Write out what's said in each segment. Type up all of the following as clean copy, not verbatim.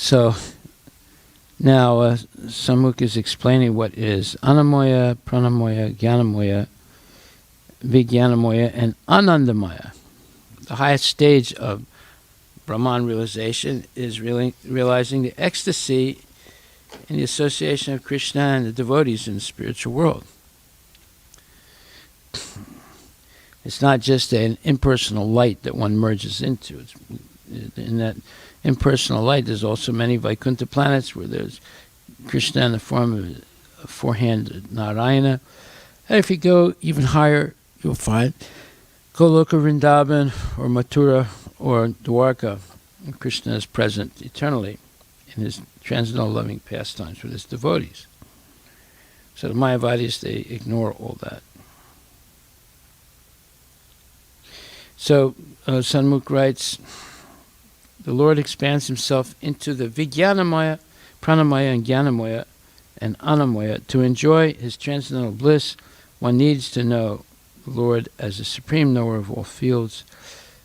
So now Samuk is explaining what is Anamoya, Pranamoya, Gyanamoya, Vijnanamoya, and Anandamaya. The highest stage of Brahman realization is realizing the ecstasy in the association of Krishna and the devotees in the spiritual world. It's not just an impersonal light that one merges into. In that impersonal light, there's also many Vaikuntha planets where there's Krishna in the form of a four-handed Narayana. And if you go even higher, you'll find Goloka Vrindavan or Mathura or Dwarka. Krishna is present eternally in his transcendental loving pastimes with his devotees. So the Mayavadis, they ignore all that. So Sanmukh writes, the Lord expands himself into the Vijnanamaya, Pranamaya, and Gyanamoya, and Anamoya. To enjoy his transcendental bliss, one needs to know the Lord as the supreme knower of all fields,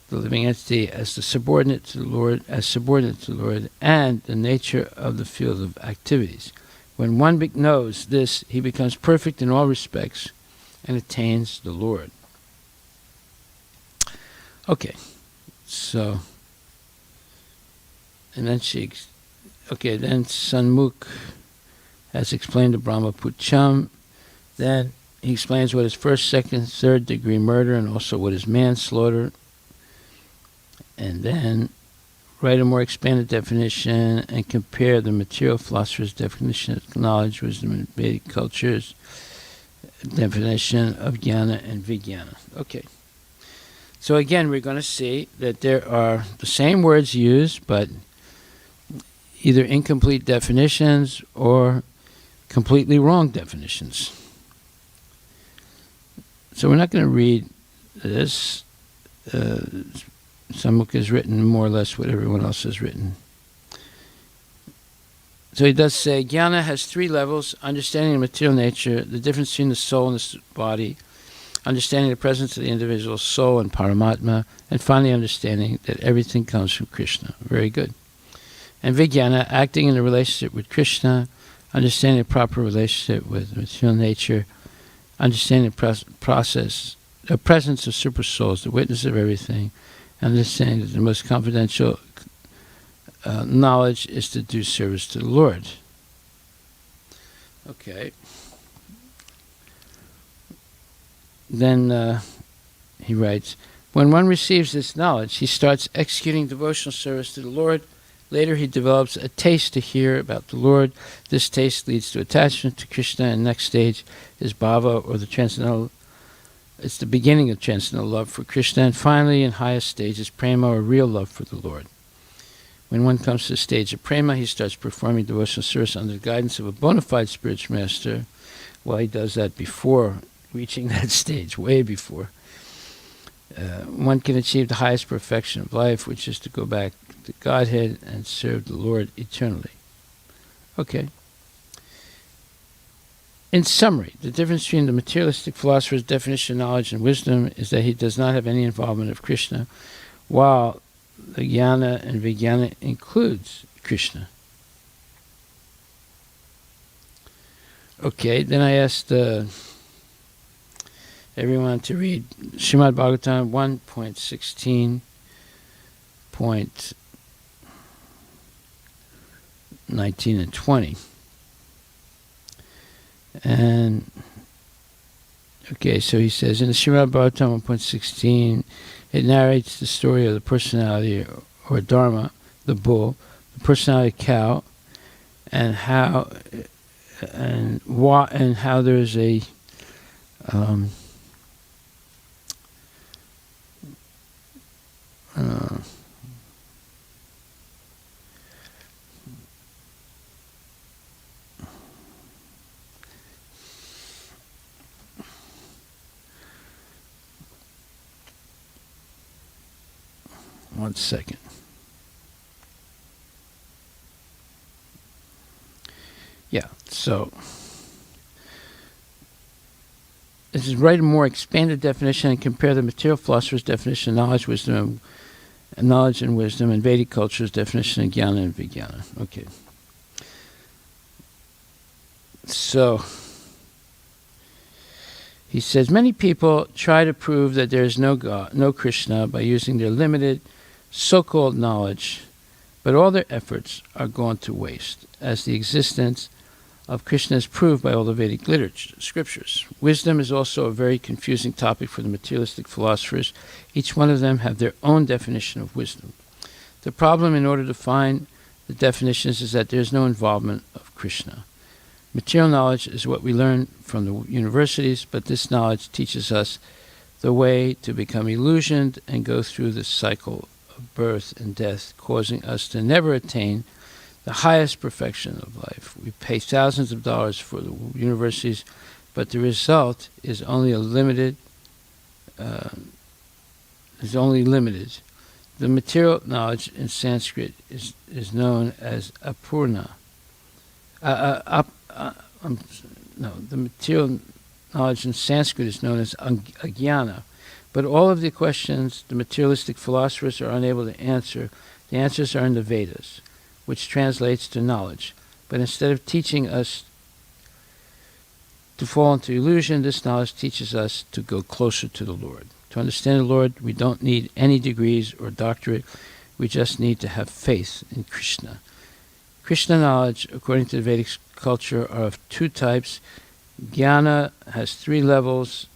the living entity as the subordinate to the Lord, and the nature of the field of activities. When one knows this, he becomes perfect in all respects and attains the Lord. Okay, so, and then then Sanmukh has explained the Brahma Pucham. Then he explains what is first, second, third degree murder, and also what is manslaughter. And then write a more expanded definition and compare the material philosopher's definition of knowledge, wisdom, and Vedic culture's definition of jnana and vijnana. Okay. So again, we're going to see that there are the same words used, but either incomplete definitions or completely wrong definitions. So we're not going to read this. Samukh has written more or less what everyone else has written. So he does say, jnana has three levels: understanding the material nature, the difference between the soul and the body, understanding the presence of the individual soul and Paramatma, and finally understanding that everything comes from Krishna. Very good. And Vijnana, acting in a relationship with Krishna, understanding the proper relationship with material nature, understanding the presence of super souls, the witness of everything, understanding that the most confidential knowledge is to do service to the Lord. Okay. Then he writes, when one receives this knowledge, he starts executing devotional service to the Lord. Later he develops a taste to hear about the Lord. This taste leads to attachment to Krishna, and next stage is bhava, or the transcendental. It's the beginning of transcendental love for Krishna, and finally, in highest stage, is prema, or real love for the Lord. When one comes to the stage of prema, he starts performing devotional service under the guidance of a bona fide spiritual master. Well, he does that before reaching that stage, way before. One can achieve the highest perfection of life, which is to go back to Godhead and serve the Lord eternally. Okay. In summary, the difference between the materialistic philosopher's definition of knowledge and wisdom is that he does not have any involvement of Krishna, while the jnana and vijnana includes Krishna. Okay, then I asked everyone to read Srimad Bhagvatam 1.16.19 and 20. And, okay, so he says, in the Srimad Bhagavatam 1.16, it narrates the story of the personality, or Dharma, the bull, the personality cow, and how there's a one second. Yeah, so this is write a more expanded definition and compare the material philosopher's definition of knowledge, wisdom, knowledge and wisdom, and Vedic culture's definition of jnana and vijnana. Okay. So, he says, many people try to prove that there is no God, no Krishna, by using their limited so-called knowledge, but all their efforts are gone to waste, as the existence of Krishna is proved by all the Vedic literature, scriptures. Wisdom is also a very confusing topic for the materialistic philosophers. Each one of them have their own definition of wisdom. The problem, in order to find the definitions, is that there is no involvement of Krishna. Material knowledge is what we learn from the universities, but this knowledge teaches us the way to become illusioned and go through the cycle of birth and death, causing us to never attain the highest perfection of life. We pay thousands of dollars for the universities, but the result is only limited. The material knowledge in Sanskrit is known as apurna. The material knowledge in Sanskrit is known as ajnana. But all of the questions the materialistic philosophers are unable to answer, the answers are in the Vedas, which translates to knowledge. But instead of teaching us to fall into illusion, this knowledge teaches us to go closer to the Lord. To understand the Lord, we don't need any degrees or doctorate. We just need to have faith in Krishna. Krishna knowledge, according to the Vedic culture, are of two types. Jnana has 3 levels: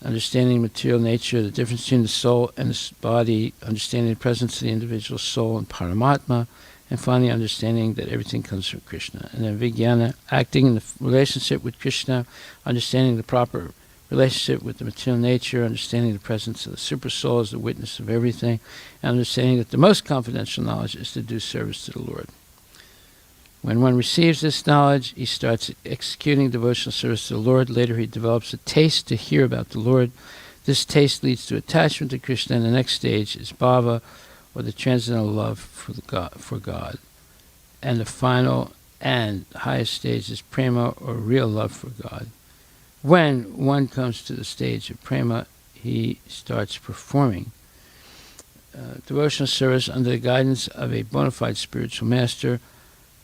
understanding material nature, the difference between the soul and the body, understanding the presence of the individual soul and Paramatma, and finally understanding that everything comes from Krishna. And then Vijnana, acting in the relationship with Krishna, understanding the proper relationship with the material nature, understanding the presence of the super soul as the witness of everything, and understanding that the most confidential knowledge is to do service to the Lord. When one receives this knowledge, he starts executing devotional service to the Lord. Later he develops a taste to hear about the Lord. This taste leads to attachment to Krishna, and the next stage is bhava, or the transcendental love for God. And the final and highest stage is prema, or real love for God. When one comes to the stage of prema, he starts performing devotional service under the guidance of a bona fide spiritual master,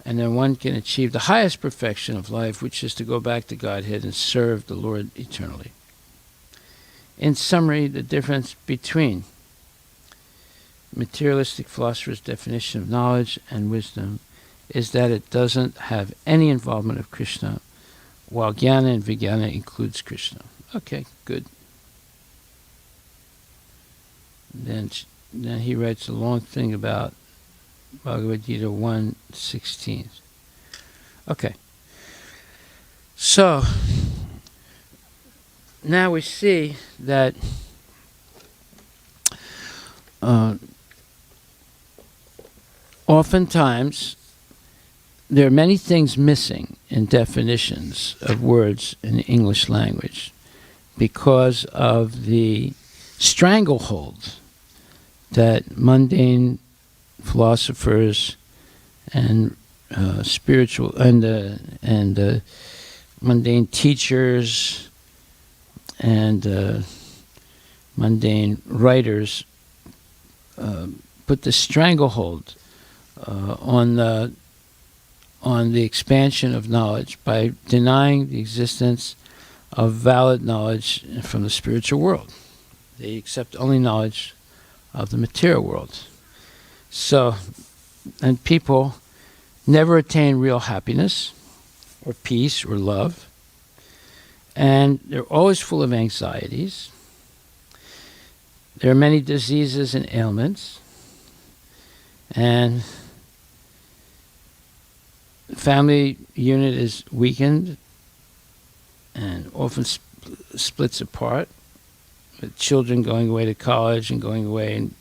and then one can achieve the highest perfection of life, which is to go back to Godhead and serve the Lord eternally. In summary, the difference between materialistic philosophers' definition of knowledge and wisdom is that it doesn't have any involvement of Krishna, while jnana and vijnana includes Krishna. Okay, good. Then he writes a long thing about Bhagavad Gita 1:16. Okay. So, now we see that oftentimes there are many things missing in definitions of words in the English language because of the stranglehold that mundane philosophers and spiritual and mundane teachers and mundane writers put the stranglehold on the expansion of knowledge by denying the existence of valid knowledge from the spiritual world. They accept only knowledge of the material world. So, and people never attain real happiness or peace or love, and they're always full of anxieties. There are many diseases and ailments, and the family unit is weakened and often splits apart, with children going away to college and going away and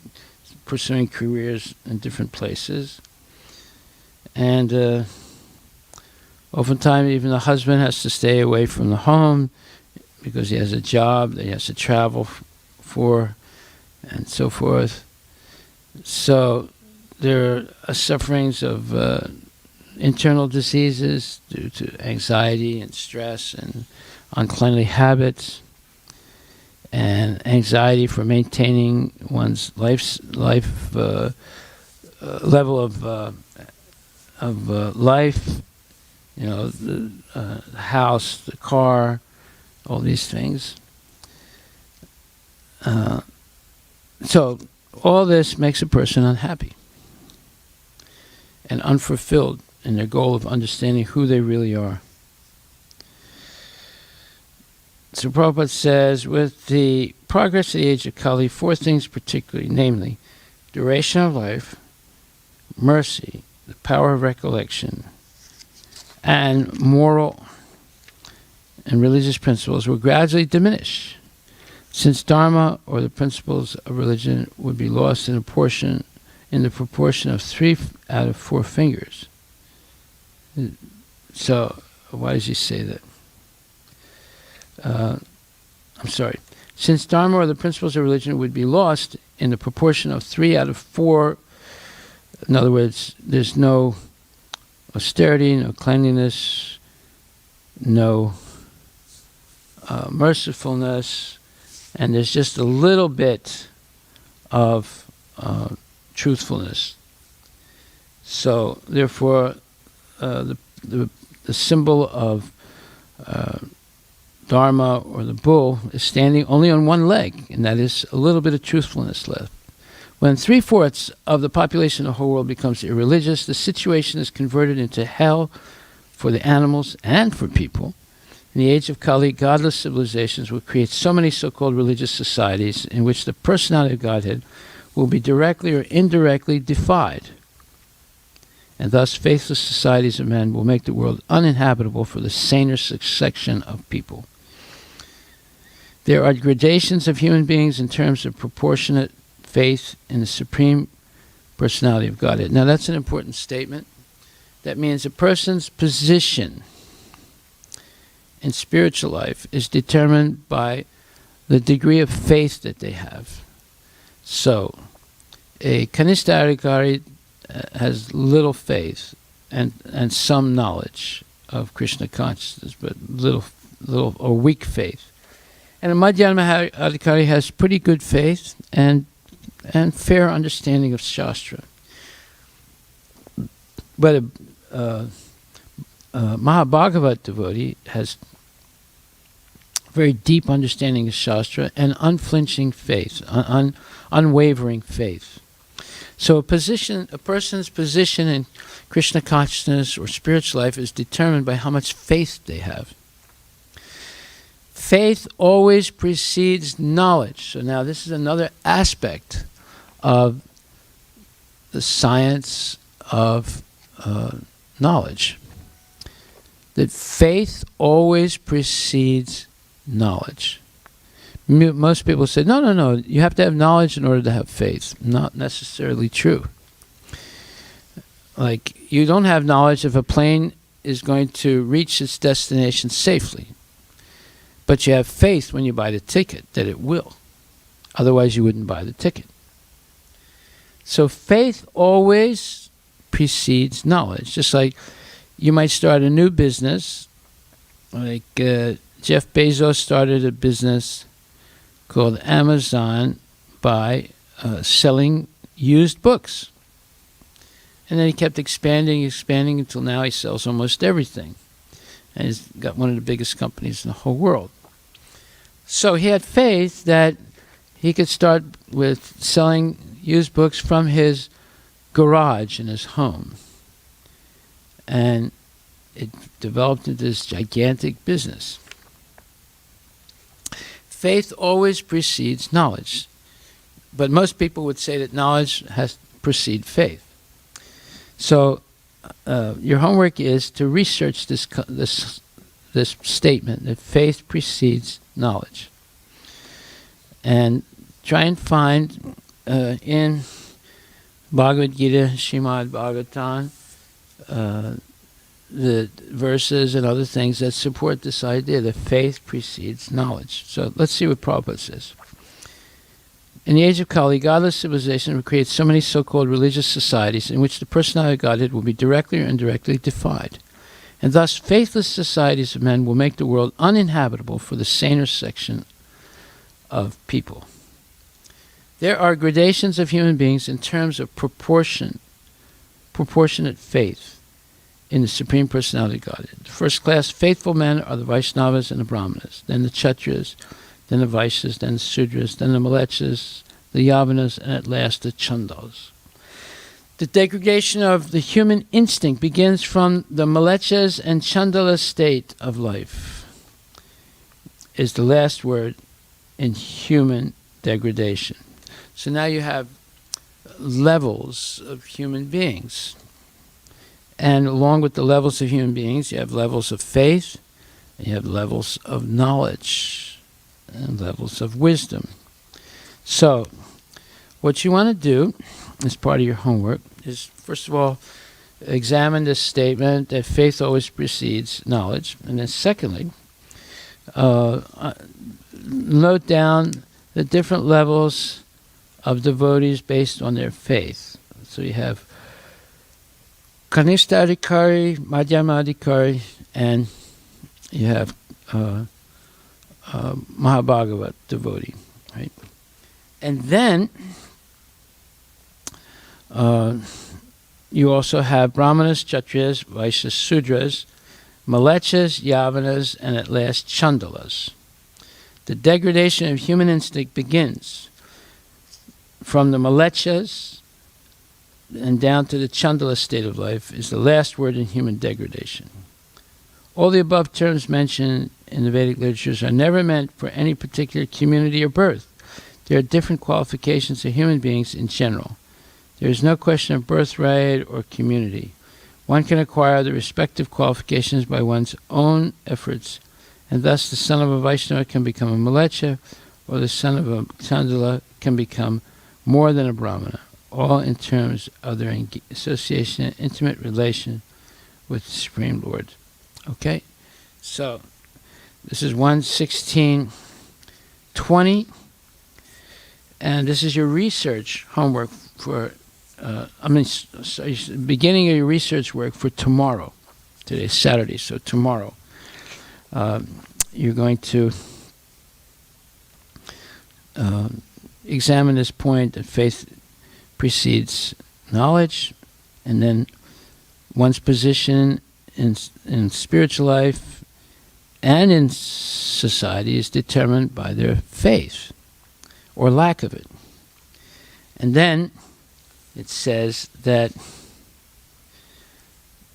pursuing careers in different places. And oftentimes even the husband has to stay away from the home because he has a job that he has to travel for, and so forth. So there are sufferings of internal diseases due to anxiety and stress and uncleanly habits. and anxiety for maintaining one's life level of life, the house, the car, all these things. So all this makes a person unhappy and unfulfilled in their goal of understanding who they really are. So Prabhupada says, with the progress of the age of Kali, 4 things particularly, namely, duration of life, mercy, the power of recollection, and moral and religious principles will gradually diminish, since Dharma, or the principles of religion, would be lost in the proportion of 3 out of 4 fingers. So, why does he say that? Since Dharma, or the principles of religion, would be lost in the proportion of 3 out of 4, in other words, there's no austerity, no cleanliness, no mercifulness, and there's just a little bit of truthfulness. So, therefore, the symbol of Dharma, or the bull, is standing only on one leg, and that is a little bit of truthfulness left. When 3/4 of the population of the whole world becomes irreligious, the situation is converted into hell for the animals and for people. In the age of Kali, godless civilizations will create so many so-called religious societies in which the personality of Godhead will be directly or indirectly defied. And thus faithless societies of men will make the world uninhabitable for the saner section of people. There are gradations of human beings in terms of proportionate faith in the Supreme Personality of Godhead. Now that's an important statement. That means a person's position in spiritual life is determined by the degree of faith that they have. So, a Kanishta Adhikari has little faith and some knowledge of Krishna consciousness, but little or weak faith. And a Madhyama Adhikari has pretty good faith and fair understanding of Shastra. But a Mahabhagavat devotee has very deep understanding of Shastra and unflinching faith, unwavering faith. So a person's position in Krishna consciousness or spiritual life is determined by how much faith they have. Faith always precedes knowledge. So now this is another aspect of the science of knowledge. That faith always precedes knowledge. Most people say, no, you have to have knowledge in order to have faith. Not necessarily true. Like, you don't have knowledge if a plane is going to reach its destination safely. But you have faith when you buy the ticket that it will. Otherwise, you wouldn't buy the ticket. So faith always precedes knowledge. Just like you might start a new business, like Jeff Bezos started a business called Amazon by selling used books. And then he kept expanding until now he sells almost everything. And he's got one of the biggest companies in the whole world. So he had faith that he could start with selling used books from his garage in his home. And it developed into this gigantic business. Faith always precedes knowledge. But most people would say that knowledge has to precede faith. So your homework is to research this statement that faith precedes knowledge. And try and find in Bhagavad Gita, Srimad Bhagvatam, the verses and other things that support this idea that faith precedes knowledge. So let's see what Prabhupada says. In the age of Kali, godless civilization will create so many so-called religious societies in which the personality of Godhead will be directly or indirectly defied. And thus faithless societies of men will make the world uninhabitable for the saner section of people. There are gradations of human beings in terms of proportionate faith in the Supreme Personality of Godhead. The first-class faithful men are the Vaishnavas and the Brahmanas, then the Kshatriyas, then the Vaishyas, then the Sudras, then the Mlecchas, the Yavanas, and at last the Chandalas. The degradation of the human instinct begins from the Mlecchas and Chandala state of life, is the last word in human degradation. So now you have levels of human beings. And along with the levels of human beings, you have levels of faith, and you have levels of knowledge, and levels of wisdom. So, what you want to do as part of your homework is, first of all, examine this statement that faith always precedes knowledge. And then secondly, note down the different levels of devotees based on their faith. So you have Kanistadikari, Madhyamadikari, and you have Mahabhagavat devotee, right? And then you also have Brahmanas, Kshatriyas, Vaishyas, Sudras, Mlecchas, Yavanas, and at last Chandalas. The degradation of human instinct begins from the Mlecchas and down to the Chandala state of life is the last word in human degradation. All the above terms mentioned in the Vedic literatures are never meant for any particular community or birth. There are different qualifications of human beings in general. There is no question of birthright or community. One can acquire the respective qualifications by one's own efforts, and thus the son of a Vaishnava can become a Mleccha, or the son of a Chandala can become more than a Brahmana, all in terms of their association and intimate relation with the Supreme Lord. Okay? So, this is 1:16:20, and this is your research homework for, beginning of your research work for tomorrow. Today's Saturday, so tomorrow. You're going to examine this point that faith precedes knowledge, and then one's position in spiritual life and in society is determined by their faith or lack of it. And then it says that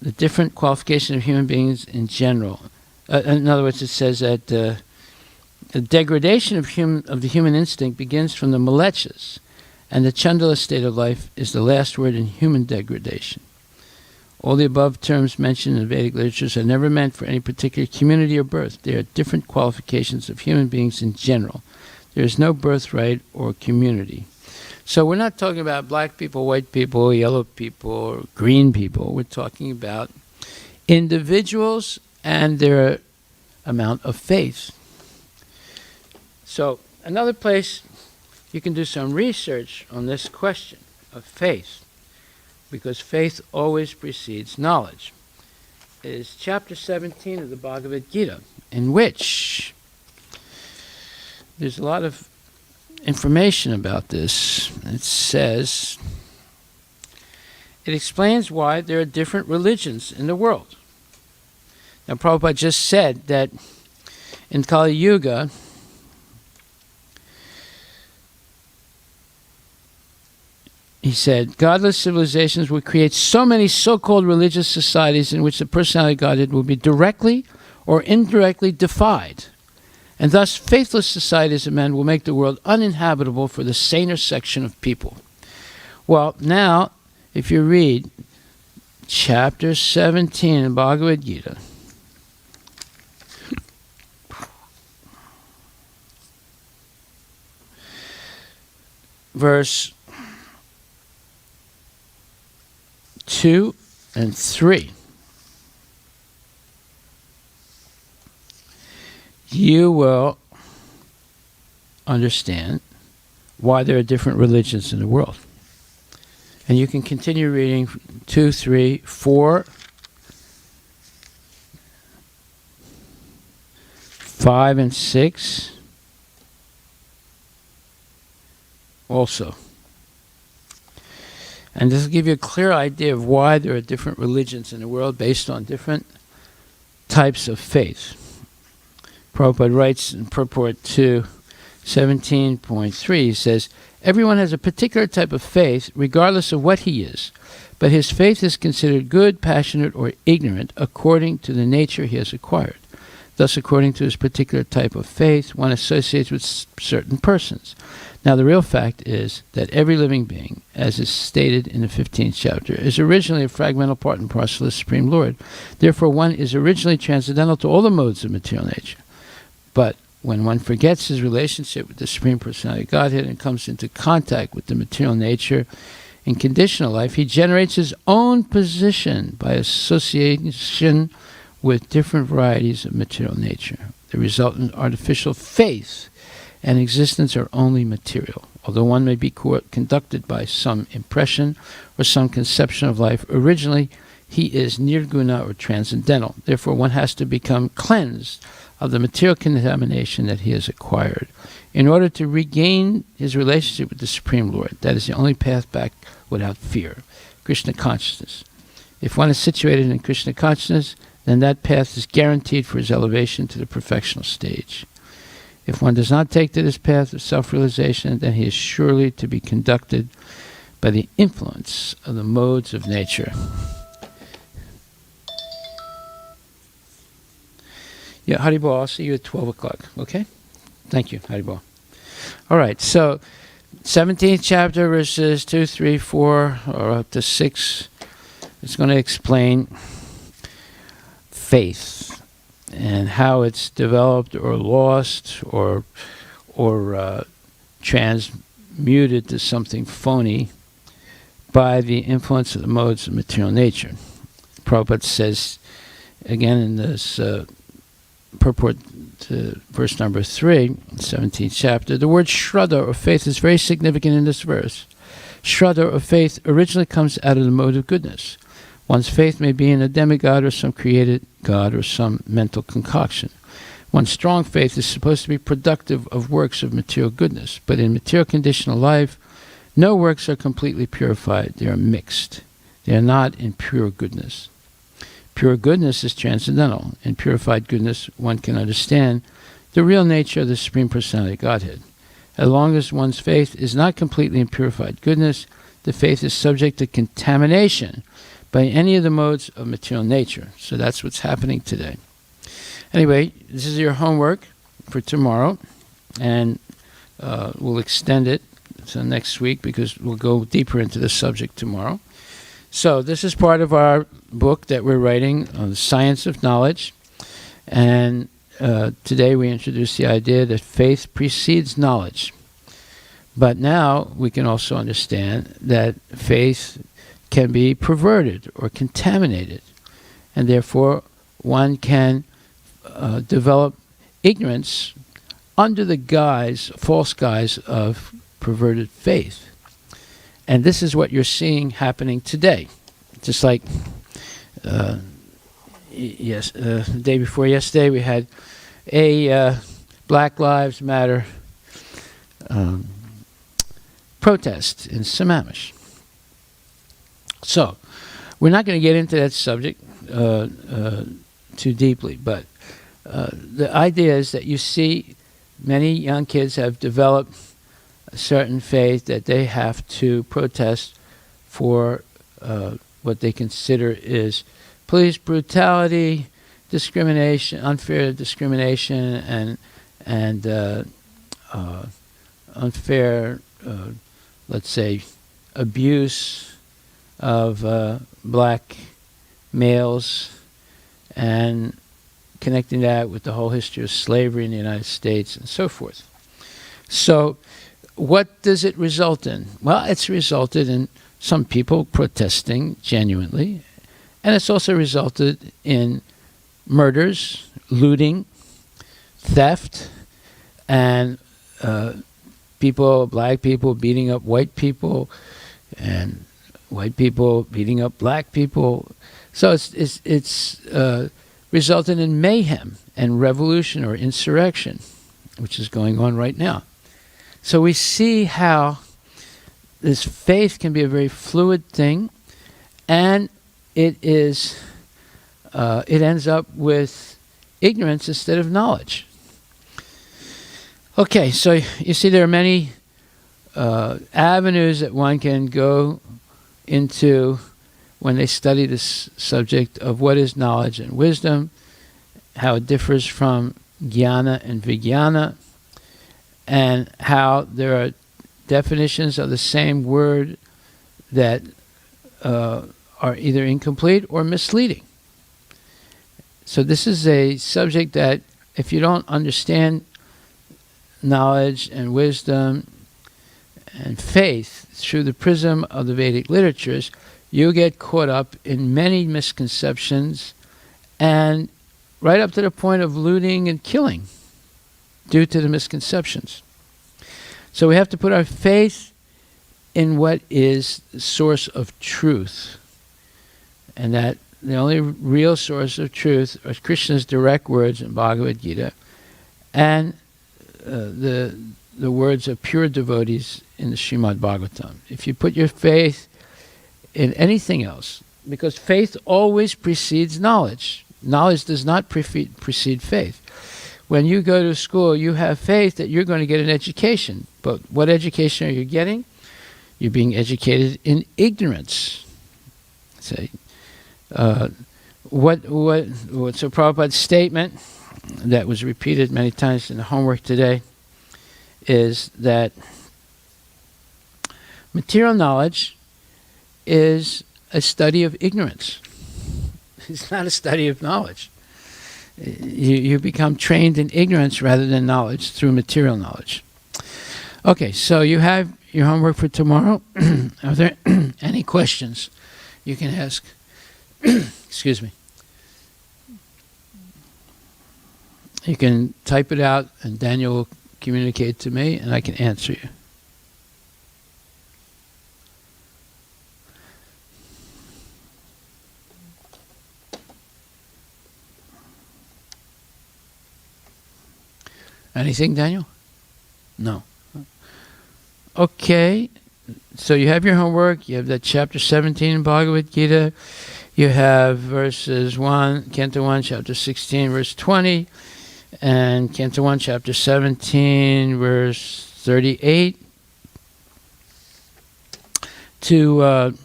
the different qualifications of human beings in general, in other words, it says that the degradation of the human instinct begins from the Mlecchas, and the Chandala state of life is the last word in human degradation. All the above terms mentioned in Vedic literatures are never meant for any particular community or birth. They are different qualifications of human beings in general. There is no birthright or community. So we're not talking about black people, white people, yellow people, or green people. We're talking about individuals and their amount of faith. So another place you can do some research on this question of faith, because faith always precedes knowledge, is chapter 17 of the Bhagavad Gita, in which there's a lot of information about this. It says, it explains why there are different religions in the world. Now, Prabhupada just said that in Kali Yuga, he said, godless civilizations will create so many so-called religious societies in which the personality of Godhead will be directly or indirectly defied. And thus, faithless societies of men will make the world uninhabitable for the saner section of people. Well, now, if you read chapter 17 of Bhagavad Gita, verse 2 and 3, you will understand why there are different religions in the world. And you can continue reading 2, 3, 4, 5, and 6, also. And this will give you a clear idea of why there are different religions in the world based on different types of faith. Prabhupada writes in purport to 17.3, he says, everyone has a particular type of faith regardless of what he is, but his faith is considered good, passionate, or ignorant according to the nature he has acquired. Thus, according to his particular type of faith, one associates with certain persons. Now, the real fact is that every living being, as is stated in the 15th chapter, is originally a fragmental part and parcel of the Supreme Lord. Therefore, one is originally transcendental to all the modes of material nature. But when one forgets his relationship with the Supreme Personality of Godhead and comes into contact with the material nature in conditional life, he generates his own position by association with different varieties of material nature. The resultant artificial faith and existence are only material. Although one may be conducted by some impression or some conception of life, originally he is nirguna or transcendental. Therefore, one has to become cleansed of the material contamination that he has acquired in order to regain his relationship with the Supreme Lord. That is the only path back without fear. Krishna consciousness. If one is situated in Krishna consciousness, then that path is guaranteed for his elevation to the perfectional stage. If one does not take to this path of self-realization, then he is surely to be conducted by the influence of the modes of nature. Yeah, Haribol, I'll see you at 12 o'clock, okay? Thank you, Haribol. All right, so 17th chapter, verses 2, 3, 4, or up to 6, it's going to explain faith and how it's developed or lost or transmuted to something phony by the influence of the modes of material nature. Prabhupada says, again in this purport to verse number 3, 17th chapter, the word Shraddha or faith is very significant in this verse. Shraddha or faith originally comes out of the mode of goodness. One's faith may be in a demigod or some created god or some mental concoction. One's strong faith is supposed to be productive of works of material goodness, but in material conditional life, no works are completely purified. They are mixed. They are not in pure goodness. Pure goodness is transcendental. In purified goodness, one can understand the real nature of the Supreme Personality of Godhead. As long as one's faith is not completely in purified goodness, the faith is subject to contamination by any of the modes of material nature. So that's what's happening today. Anyway, this is your homework for tomorrow, and we'll extend it to next week because we'll go deeper into the subject tomorrow. So this is part of our book that we're writing on the science of knowledge, and today we introduce the idea that faith precedes knowledge. But now we can also understand that faith can be perverted or contaminated, and therefore one can develop ignorance under the false guise of perverted faith. And this is what you're seeing happening today. Just like the day before yesterday, we had a Black Lives Matter protest in Sammamish. So, we're not going to get into that subject too deeply, but the idea is that you see many young kids have developed a certain faith that they have to protest for what they consider is police brutality, discrimination, unfair discrimination, and unfair, let's say, abuse of black males, and connecting that with the whole history of slavery in the United States and so forth. So what does it result in? Well, it's resulted in some people protesting genuinely, and it's also resulted in murders, looting, theft, and black people beating up white people, and white people beating up black people. So it's resulted in mayhem and revolution or insurrection, which is going on right now. So we see how this faith can be a very fluid thing, and it ends up with ignorance instead of knowledge. Okay, so you see there are many avenues that one can go into when they study this subject of what is knowledge and wisdom, how it differs from jnana and vijnana, and how there are definitions of the same word that are either incomplete or misleading. So this is a subject that if you don't understand knowledge and wisdom and faith through the prism of the Vedic literatures, you get caught up in many misconceptions, and right up to the point of looting and killing due to the misconceptions. So we have to put our faith in what is the source of truth, and that the only real source of truth are Krishna's direct words in Bhagavad Gita, and the words of pure devotees in the Srimad Bhagvatam. If you put your faith in anything else, because faith always precedes knowledge. Knowledge does not precede faith. When you go to school, you have faith that you're going to get an education. But what education are you getting? You're being educated in ignorance. Say, what's a Prabhupada's statement that was repeated many times in the homework today is that material knowledge is a study of ignorance. It's not a study of knowledge. You become trained in ignorance rather than knowledge through material knowledge. Okay, so you have your homework for tomorrow. Are there any questions you can ask? Excuse me. You can type it out and Daniel will communicate to me and I can answer you. Anything, Daniel? No. Okay. So you have your homework. You have that chapter 17 in Bhagavad Gita. You have verses 1, Canto 1, chapter 16, verse 20. And Canto 1, chapter 17, verse 38. To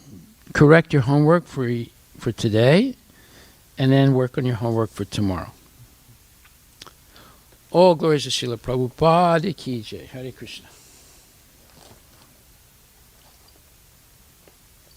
correct your homework for today. And then work on your homework for tomorrow. All glories to Srila Prabhupada Ki Jai. Hare Krishna.